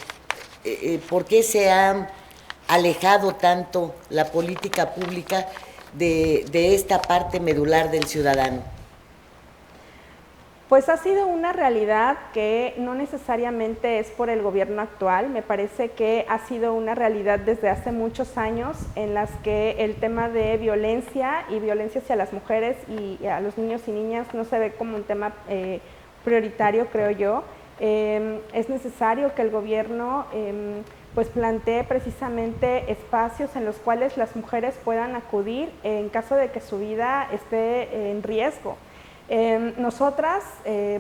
¿Por qué se ha alejado tanto la política pública de esta parte medular del ciudadano? Pues ha sido una realidad que no necesariamente es por el gobierno actual, me parece que ha sido una realidad desde hace muchos años en las que el tema de violencia y violencia hacia las mujeres y a los niños y niñas no se ve como un tema prioritario, creo yo. Es necesario que el gobierno pues plantee precisamente espacios en los cuales las mujeres puedan acudir en caso de que su vida esté en riesgo. Nosotras y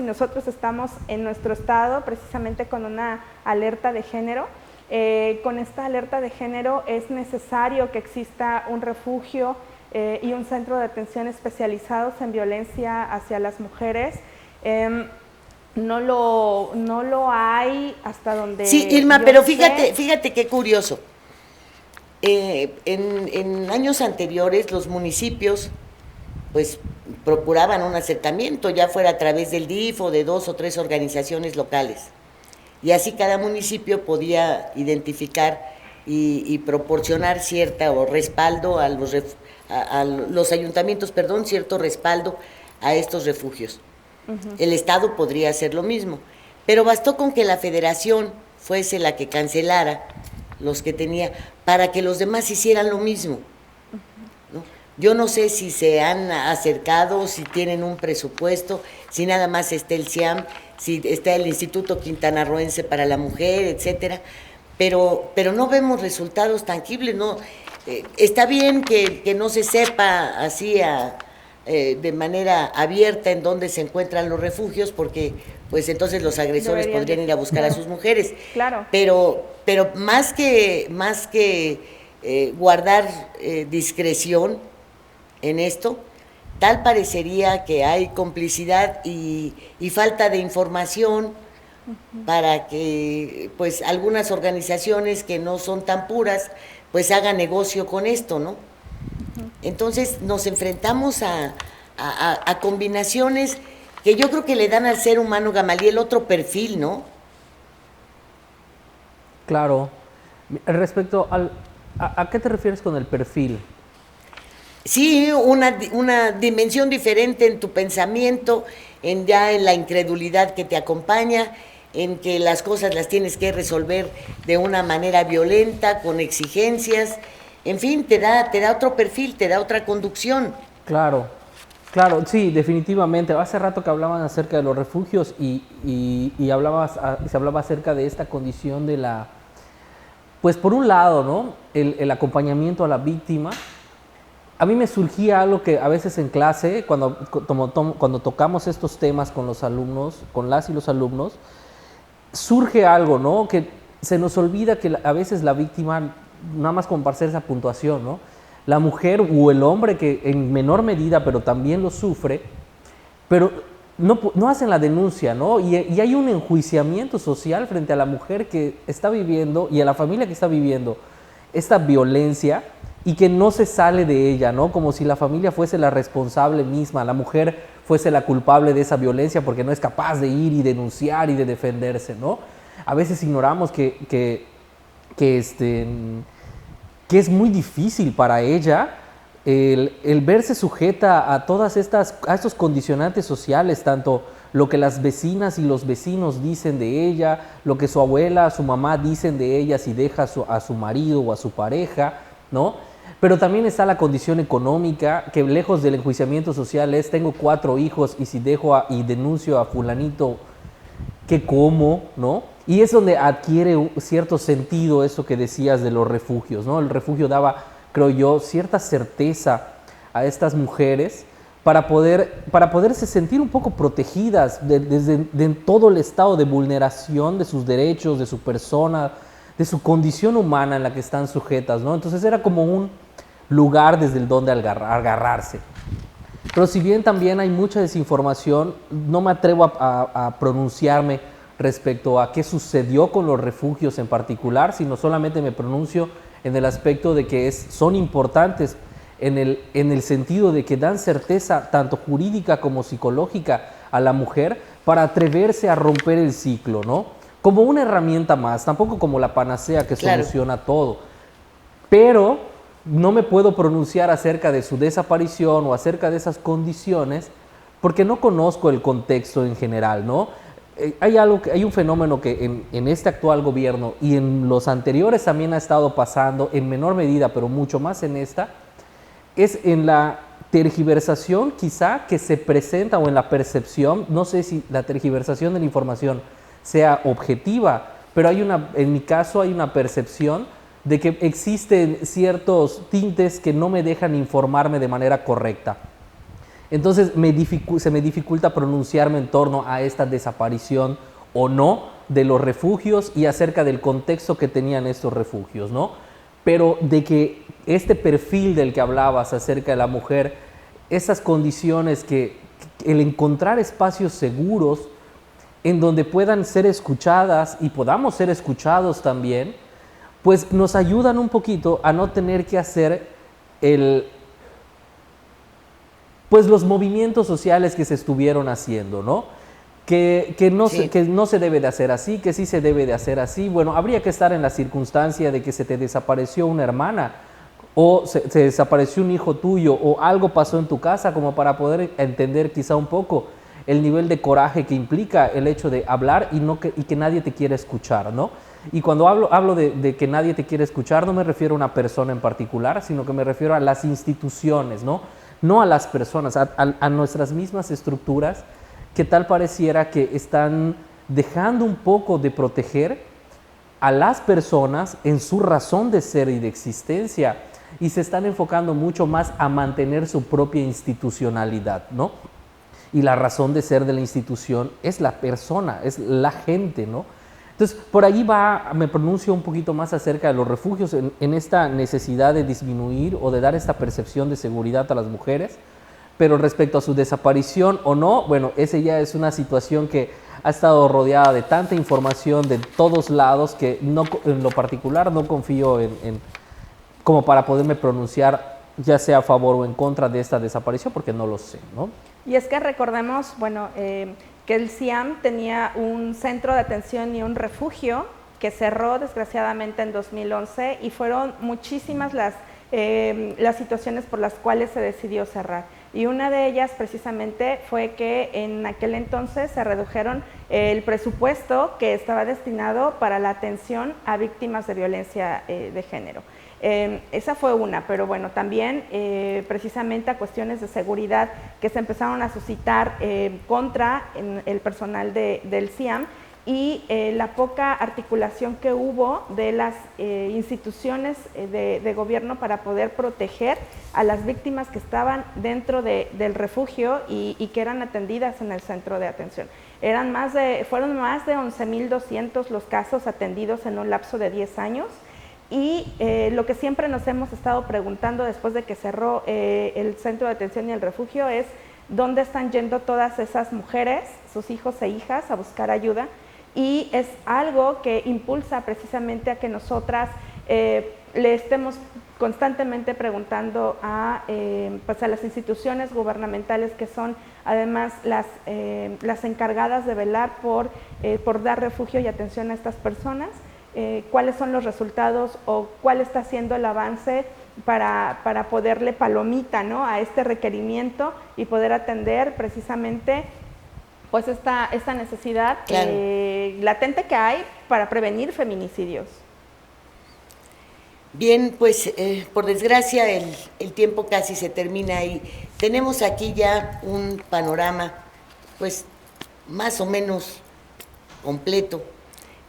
nosotros estamos en nuestro estado precisamente con una alerta de género. Con esta alerta de género es necesario que exista un refugio y un centro de atención especializados en violencia hacia las mujeres. No lo hay hasta donde... Sí, Irma, pero fíjate qué curioso. En años anteriores los municipios pues procuraban un acercamiento, ya fuera a través del DIF o de 2 o 3 organizaciones locales. y así cada municipio podía identificar y proporcionar cierta o respaldo a los ayuntamientos, perdón, cierto respaldo a estos refugios. El Estado podría hacer lo mismo, pero bastó con que la Federación fuese la que cancelara los que tenía para que los demás hicieran lo mismo, ¿no? Yo no sé si se han acercado, si tienen un presupuesto, si nada más está el CIAM, si está el Instituto Quintanarroense para la Mujer, etcétera, pero no vemos resultados tangibles, ¿no? Está bien que no se sepa así de manera abierta en dónde se encuentran los refugios, porque pues entonces los agresores podrían ir a buscar a sus mujeres. Claro. Pero más que guardar discreción en esto, tal parecería que hay complicidad y falta de información para que pues algunas organizaciones que no son tan puras pues hagan negocio con esto, ¿no? Entonces nos enfrentamos a combinaciones que yo creo que le dan al ser humano, Gamaliel, otro perfil, ¿no? Claro. Respecto ¿a qué te refieres con el perfil? Sí, una dimensión diferente en tu pensamiento, en la incredulidad que te acompaña, en que las cosas las tienes que resolver de una manera violenta, con exigencias, en fin, te da otro perfil, te da otra conducción. Claro, sí, definitivamente. Hace rato que hablaban acerca de los refugios y se hablaba acerca de esta condición de pues por un lado, ¿no? El acompañamiento a la víctima. A mí me surgía algo que a veces en clase, cuando tocamos estos temas con los alumnos, con las y los alumnos, surge algo, ¿no? Que se nos olvida que a veces la víctima, nada más como para hacer esa puntuación, ¿no? La mujer o el hombre que en menor medida, pero también lo sufre, pero no hacen la denuncia, ¿no? Y hay un enjuiciamiento social frente a la mujer que está viviendo y a la familia que está viviendo esta violencia y que no se sale de ella, ¿no? Como si la familia fuese la responsable misma, la mujer fuese la culpable de esa violencia porque no es capaz de ir y denunciar y de defenderse, ¿no? A veces ignoramos que es muy difícil para ella el verse sujeta a estos condicionantes sociales, tanto lo que las vecinas y los vecinos dicen de ella, lo que su abuela, su mamá dicen de ella si deja a su marido o a su pareja, ¿no? Pero también está la condición económica, que lejos del enjuiciamiento social tengo 4 hijos y si dejo y denuncio a fulanito, ¿qué como? ¿No? Y es donde adquiere un cierto sentido eso que decías de los refugios, ¿no? El refugio daba, creo yo, cierta certeza a estas mujeres para poderse sentir un poco protegidas de todo el estado de vulneración de sus derechos, de su persona, de su condición humana en la que están sujetas, ¿no? Entonces era como un lugar desde el donde agarrarse. Pero si bien también hay mucha desinformación, no me atrevo a pronunciarme respecto a qué sucedió con los refugios en particular, sino solamente me pronuncio en el aspecto de que son importantes en el sentido de que dan certeza tanto jurídica como psicológica a la mujer para atreverse a romper el ciclo, ¿no? Como una herramienta más, tampoco como la panacea que soluciona todo. Pero no me puedo pronunciar acerca de su desaparición o acerca de esas condiciones porque no conozco el contexto en general, ¿no? Hay un fenómeno que en este actual gobierno y en los anteriores también ha estado pasando en menor medida, pero mucho más en esta, es en la tergiversación quizá que se presenta o en la percepción, no sé si la tergiversación de la información sea objetiva, pero en mi caso hay una percepción de que existen ciertos tintes que no me dejan informarme de manera correcta. Entonces se me dificulta pronunciarme en torno a esta desaparición o no de los refugios y acerca del contexto que tenían estos refugios, ¿no? Pero de que este perfil del que hablabas acerca de la mujer, esas condiciones el encontrar espacios seguros en donde puedan ser escuchadas y podamos ser escuchados también, pues nos ayudan un poquito a no tener que hacer los movimientos sociales que se estuvieron haciendo, ¿no? Sí. que no se debe de hacer así, que sí se debe de hacer así. Bueno, habría que estar en la circunstancia de que se te desapareció una hermana o se desapareció un hijo tuyo o algo pasó en tu casa como para poder entender quizá un poco el nivel de coraje que implica el hecho de hablar y que nadie te quiera escuchar, ¿no? Y cuando hablo de que nadie te quiere escuchar, no me refiero a una persona en particular, sino que me refiero a las instituciones, ¿no? No a las personas, a nuestras mismas estructuras, que tal pareciera que están dejando un poco de proteger a las personas en su razón de ser y de existencia y se están enfocando mucho más a mantener su propia institucionalidad, ¿no? Y la razón de ser de la institución es la persona, es la gente, ¿no? Entonces, por ahí me pronuncio un poquito más acerca de los refugios en esta necesidad de disminuir o de dar esta percepción de seguridad a las mujeres, pero respecto a su desaparición o no, bueno, esa ya es una situación que ha estado rodeada de tanta información de todos lados que no, en lo particular no confío como para poderme pronunciar ya sea a favor o en contra de esta desaparición, porque no lo sé, ¿no? Y es que recordemos, bueno, que el CIAM tenía un centro de atención y un refugio que cerró desgraciadamente en 2011 y fueron muchísimas las situaciones por las cuales se decidió cerrar. Y una de ellas precisamente fue que en aquel entonces se redujeron el presupuesto que estaba destinado para la atención a víctimas de violencia de género. Esa fue una, pero bueno, también precisamente a cuestiones de seguridad que se empezaron a suscitar contra el personal del CIAM y la poca articulación que hubo de las instituciones de gobierno para poder proteger a las víctimas que estaban dentro del refugio y que eran atendidas en el centro de atención. Fueron más de 11.200 los casos atendidos en un lapso de 10 años. Y lo que siempre nos hemos estado preguntando después de que cerró el centro de atención y el refugio es dónde están yendo todas esas mujeres, sus hijos e hijas, a buscar ayuda. Y es algo que impulsa precisamente a que nosotras le estemos constantemente preguntando pues a las instituciones gubernamentales que son además las encargadas de velar por dar refugio y atención a estas personas. Cuáles son los resultados o cuál está siendo el avance para poderle palomita, ¿no?, a este requerimiento y poder atender precisamente pues esta necesidad claro, latente que hay para prevenir feminicidios. Bien, pues por desgracia el tiempo casi se termina y tenemos aquí ya un panorama pues más o menos completo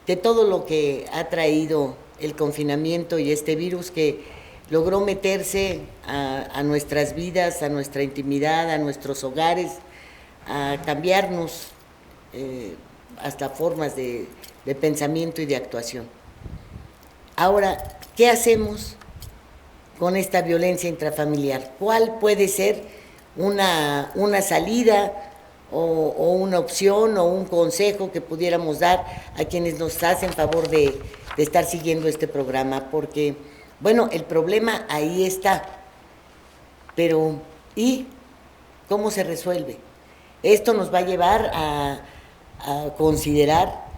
de todo lo que ha traído el confinamiento y este virus que logró meterse a nuestras vidas, a nuestra intimidad, a nuestros hogares, a cambiarnos hasta formas de pensamiento y de actuación. Ahora, ¿qué hacemos con esta violencia intrafamiliar? ¿Cuál puede ser una salida o una opción o un consejo que pudiéramos dar a quienes nos hacen favor de estar siguiendo este programa? Porque, bueno, el problema ahí está, pero ¿y cómo se resuelve? Esto nos va a llevar a considerar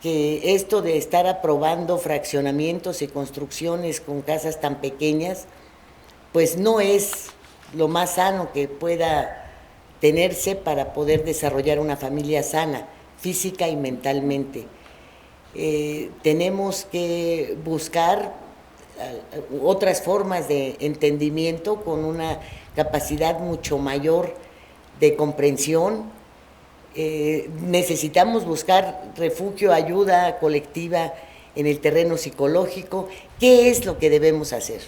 que esto de estar aprobando fraccionamientos y construcciones con casas tan pequeñas, pues no es lo más sano que pueda tenerse para poder desarrollar una familia sana, física y mentalmente. Tenemos que buscar otras formas de entendimiento con una capacidad mucho mayor de comprensión. Necesitamos buscar refugio, ayuda colectiva en el terreno psicológico. ¿Qué es lo que debemos hacer?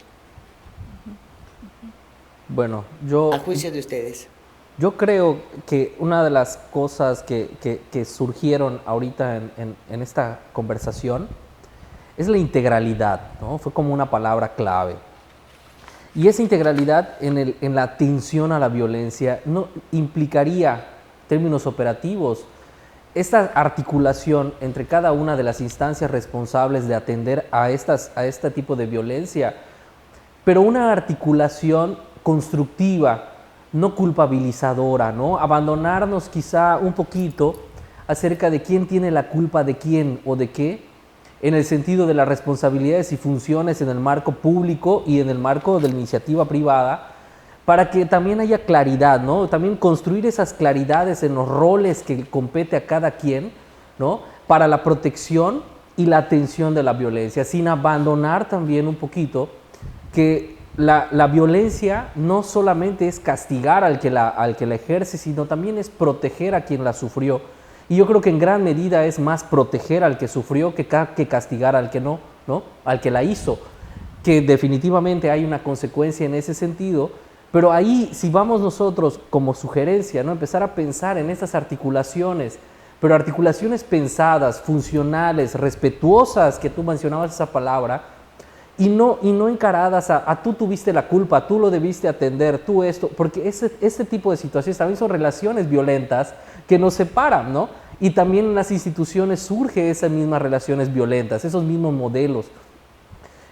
Bueno, a juicio de ustedes. Yo creo que una de las cosas que surgieron ahorita en esta conversación es la integralidad, ¿no? Fue como una palabra clave. Y esa integralidad en la atención a la violencia no implicaría, en términos operativos, esta articulación entre cada una de las instancias responsables de atender a este tipo de violencia, pero una articulación constructiva, no culpabilizadora, ¿no? Abandonarnos quizá un poquito acerca de quién tiene la culpa de quién o de qué, en el sentido de las responsabilidades y funciones en el marco público y en el marco de la iniciativa privada, para que también haya claridad, ¿no? También construir esas claridades en los roles que compete a cada quien, ¿no? Para la protección y la atención de la violencia, sin abandonar también un poquito que la violencia no solamente es castigar al que la ejerce, sino también es proteger a quien la sufrió. Y yo creo que en gran medida es más proteger al que sufrió que castigar al que no, al que la hizo, que definitivamente hay una consecuencia en ese sentido. Pero ahí, si vamos nosotros como sugerencia, ¿no? Empezar a pensar en estas articulaciones, pero articulaciones pensadas, funcionales, respetuosas, que tú mencionabas esa palabra, y no encaradas a tú tuviste la culpa, tú lo debiste atender, tú esto, porque este tipo de situaciones también son relaciones violentas que nos separan, ¿no? Y también en las instituciones surge esas mismas relaciones violentas, esos mismos modelos.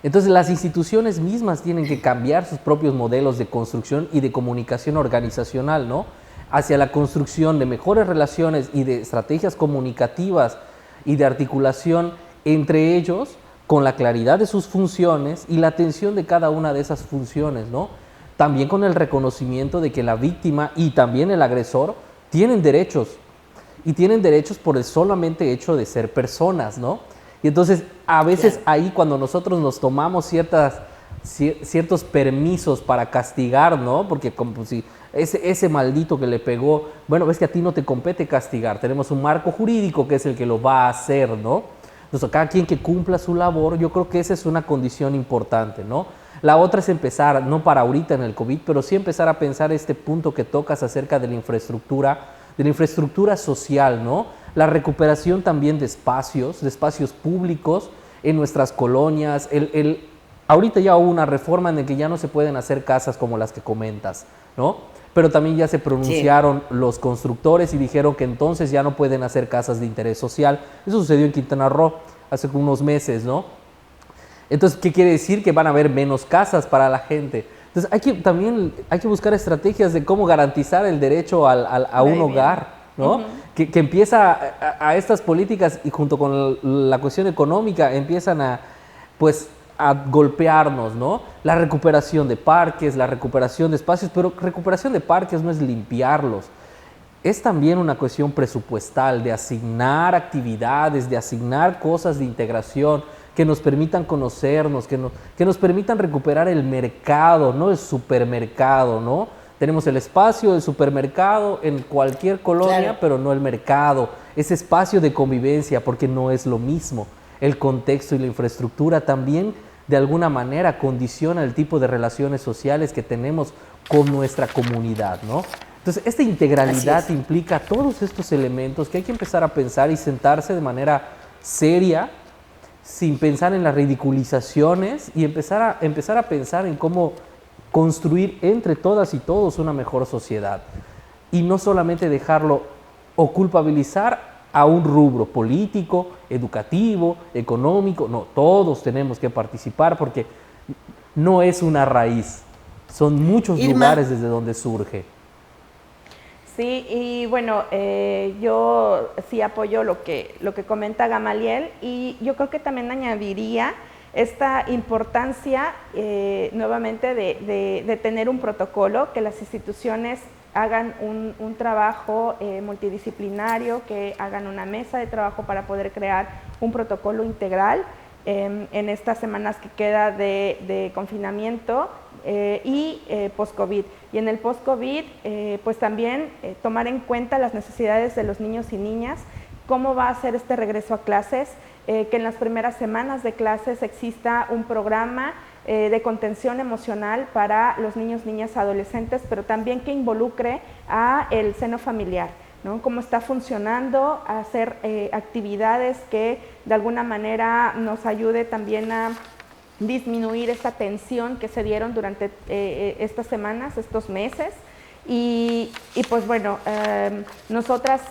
Entonces las instituciones mismas tienen que cambiar sus propios modelos de construcción y de comunicación organizacional, ¿no? Hacia la construcción de mejores relaciones y de estrategias comunicativas y de articulación entre ellos, con la claridad de sus funciones y la atención de cada una de esas funciones, ¿no? También con el reconocimiento de que la víctima y también el agresor tienen derechos, y tienen derechos por el solamente hecho de ser personas, ¿no? Y entonces, a veces ahí cuando nosotros nos tomamos ciertos permisos para castigar, ¿no? Porque como si ese maldito que le pegó, bueno, es que a ti no te compete castigar, tenemos un marco jurídico que es el que lo va a hacer, ¿no? Entonces, cada quien que cumpla su labor, yo creo que esa es una condición importante, ¿no? La otra es empezar, no para ahorita en el COVID, pero sí empezar a pensar este punto que tocas acerca de la infraestructura social, ¿no? La recuperación también de espacios públicos en nuestras colonias. Ahorita ya hubo una reforma en la que ya no se pueden hacer casas como las que comentas, ¿no? Pero también ya se pronunciaron los constructores y dijeron que entonces ya no pueden hacer casas de interés social. Eso sucedió en Quintana Roo hace unos meses, ¿no? Entonces, ¿qué quiere decir? Que van a haber menos casas para la gente. Entonces, también hay que buscar estrategias de cómo garantizar el derecho a un hogar, ¿no? Que empieza a estas políticas y junto con la cuestión económica empiezan a golpearnos, ¿no? La recuperación de parques, la recuperación de espacios, pero recuperación de parques no es limpiarlos. Es también una cuestión presupuestal de asignar actividades, de asignar cosas de integración que nos permitan conocernos, que nos permitan recuperar el mercado, no el supermercado, ¿no? Tenemos el espacio del supermercado en cualquier colonia, claro, pero no el mercado. Ese espacio de convivencia, porque no es lo mismo. El contexto y la infraestructura también, de alguna manera, condiciona el tipo de relaciones sociales que tenemos con nuestra comunidad, ¿no? Entonces, esta integralidad implica todos estos elementos que hay que empezar a pensar y sentarse de manera seria, sin pensar en las ridiculizaciones y empezar a pensar en cómo construir entre todas y todos una mejor sociedad. Y no solamente dejarlo o culpabilizar a un rubro político, educativo, económico. No, todos tenemos que participar porque no es una raíz. Son muchos lugares desde donde surge. Sí, y bueno, yo sí apoyo lo que comenta Gamaliel, y yo creo que también añadiría esta importancia nuevamente de tener un protocolo, que las instituciones hagan un trabajo multidisciplinario, que hagan una mesa de trabajo para poder crear un protocolo integral en estas semanas que queda de confinamiento y post-COVID. Y en el post-COVID, pues también tomar en cuenta las necesidades de los niños y niñas, cómo va a ser este regreso a clases, que en las primeras semanas de clases exista un programa de contención emocional para los niños, niñas, adolescentes, pero también que involucre a el seno familiar, ¿no? Cómo está funcionando, hacer actividades que de alguna manera nos ayude también a disminuir esta tensión que se dieron durante estas semanas, estos meses. Y pues bueno, nosotras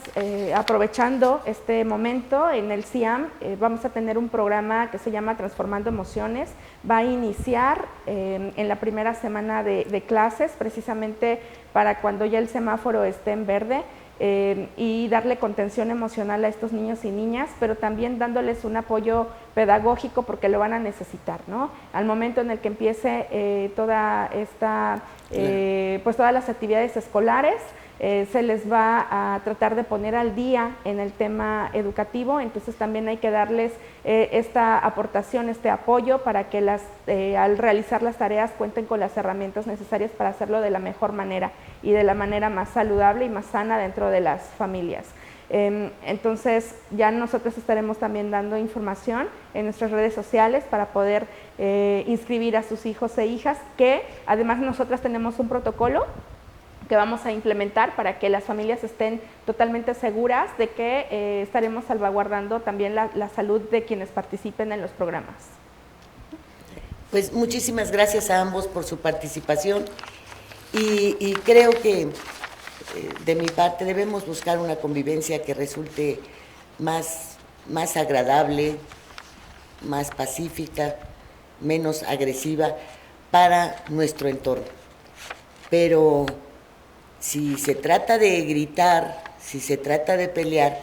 aprovechando este momento en el CIAM vamos a tener un programa que se llama Transformando Emociones. Va a iniciar en la primera semana de clases, precisamente para cuando ya el semáforo esté en verde. y darle contención emocional a estos niños y niñas, pero también dándoles un apoyo pedagógico porque lo van a necesitar, ¿no? Al momento en el que empiece toda esta, pues todas las actividades escolares, se les va a tratar de poner al día en el tema educativo, entonces también hay que darles esta aportación, este apoyo para que al realizar las tareas cuenten con las herramientas necesarias para hacerlo de la mejor manera y de la manera más saludable y más sana dentro de las familias. Entonces ya nosotros estaremos también dando información en nuestras redes sociales para poder inscribir a sus hijos e hijas, que además nosotras tenemos un protocolo que vamos a implementar para que las familias estén totalmente seguras de que estaremos salvaguardando también la salud de quienes participen en los programas. Pues muchísimas gracias a ambos por su participación y creo que de mi parte debemos buscar una convivencia que resulte más agradable, más pacífica, menos agresiva para nuestro entorno. Pero si se trata de gritar, si se trata de pelear,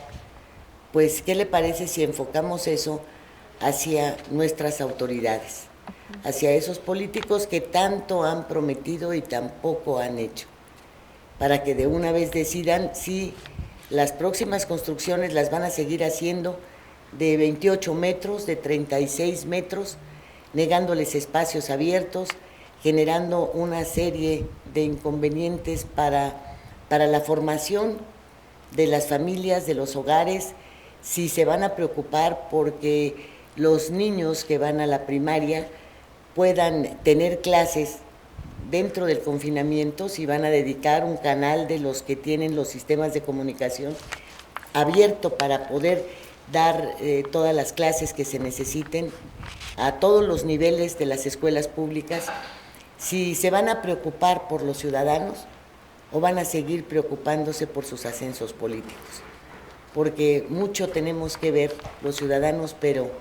pues ¿qué le parece si enfocamos eso hacia nuestras autoridades, hacia esos políticos que tanto han prometido y tampoco han hecho, para que de una vez decidan si las próximas construcciones las van a seguir haciendo de 28 metros, de 36 metros, negándoles espacios abiertos, generando una serie de inconvenientes para la formación de las familias, de los hogares, si se van a preocupar porque los niños que van a la primaria puedan tener clases dentro del confinamiento, si van a dedicar un canal de los que tienen los sistemas de comunicación abierto para poder dar todas las clases que se necesiten a todos los niveles de las escuelas públicas, si se van a preocupar por los ciudadanos o van a seguir preocupándose por sus ascensos políticos. Porque mucho tenemos que ver los ciudadanos, pero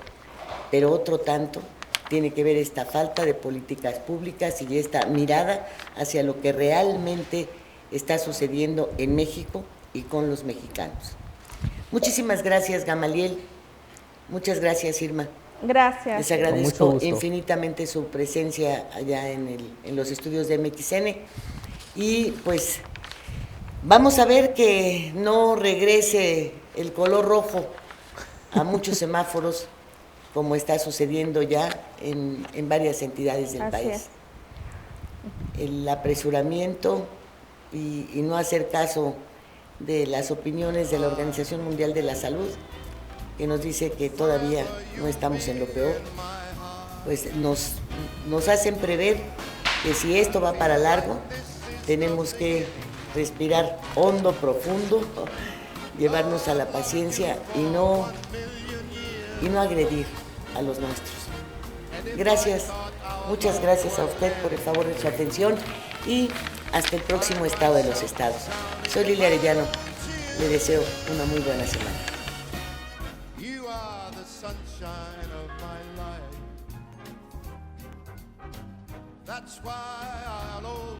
otro tanto tiene que ver esta falta de políticas públicas y esta mirada hacia lo que realmente está sucediendo en México y con los mexicanos. Muchísimas gracias, Gamaliel. Muchas gracias, Irma. Gracias. Les agradezco infinitamente su presencia allá en los estudios de MXN y pues vamos a ver que no regrese el color rojo a muchos semáforos como está sucediendo ya en varias entidades del país. El apresuramiento y no hacer caso de las opiniones de la Organización Mundial de la Salud, que nos dice que todavía no estamos en lo peor, pues nos hacen prever que si esto va para largo, tenemos que respirar hondo, profundo, llevarnos a la paciencia y no agredir a los nuestros. Gracias, muchas gracias a usted por el favor de su atención y hasta el próximo Estado de los Estados. Soy Lilia Arellano, le deseo una muy buena semana. Sunshine of my life. That's why I'll